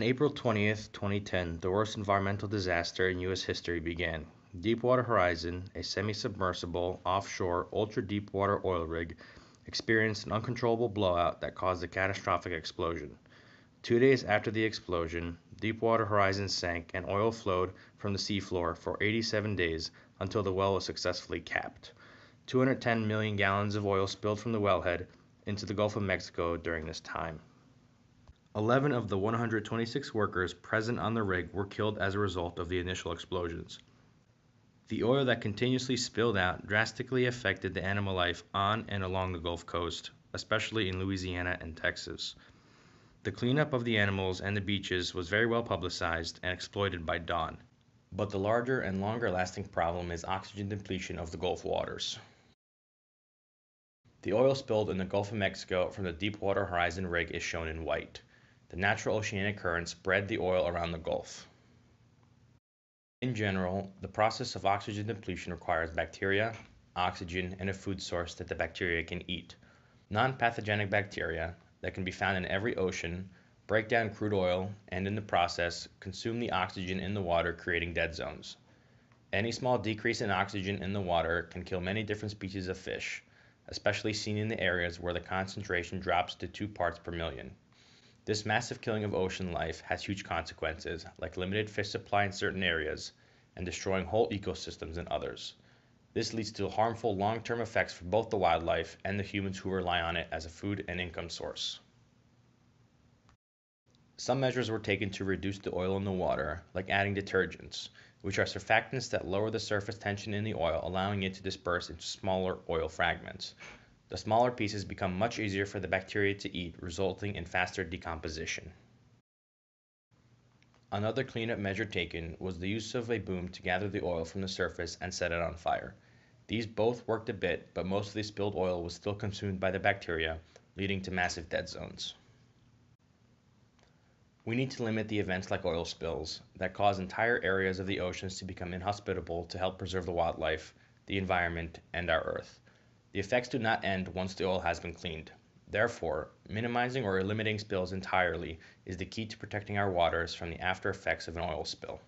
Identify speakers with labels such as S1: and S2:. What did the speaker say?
S1: On April 20th, 2010, the worst environmental disaster in U.S. history began. Deepwater Horizon, a semi-submersible, offshore, ultra-deepwater oil rig, experienced an uncontrollable blowout that caused a catastrophic explosion. 2 days after the explosion, Deepwater Horizon sank and oil flowed from the seafloor for 87 days until the well was successfully capped. 210 million gallons of oil spilled from the wellhead into the Gulf of Mexico during this time. 11 of the 126 workers present on the rig were killed as a result of the initial explosions. The oil that continuously spilled out drastically affected the animal life on and along the Gulf Coast, especially in Louisiana and Texas. The cleanup of the animals and the beaches was very well publicized and exploited by Dawn. But the larger and longer lasting problem is oxygen depletion of the Gulf waters. The oil spilled in the Gulf of Mexico from the Deepwater Horizon rig is shown in white. The natural oceanic currents spread the oil around the Gulf. In general, the process of oxygen depletion requires bacteria, oxygen, and a food source that the bacteria can eat. Non-pathogenic bacteria that can be found in every ocean break down crude oil and in the process consume the oxygen in the water, creating dead zones. Any small decrease in oxygen in the water can kill many different species of fish, especially seen in the areas where the concentration drops to 2 parts per million. This massive killing of ocean life has huge consequences, like limited fish supply in certain areas and destroying whole ecosystems in others. This leads to harmful long-term effects for both the wildlife and the humans who rely on it as a food and income source. Some measures were taken to reduce the oil in the water, like adding detergents, which are surfactants that lower the surface tension in the oil, allowing it to disperse into smaller oil fragments. The smaller pieces become much easier for the bacteria to eat, resulting in faster decomposition. Another cleanup measure taken was the use of a boom to gather the oil from the surface and set it on fire. These both worked a bit, but most of the spilled oil was still consumed by the bacteria, leading to massive dead zones. We need to limit the events like oil spills that cause entire areas of the oceans to become inhospitable to help preserve the wildlife, the environment, and our Earth. The effects do not end once the oil has been cleaned. Therefore, minimizing or eliminating spills entirely is the key to protecting our waters from the after effects of an oil spill.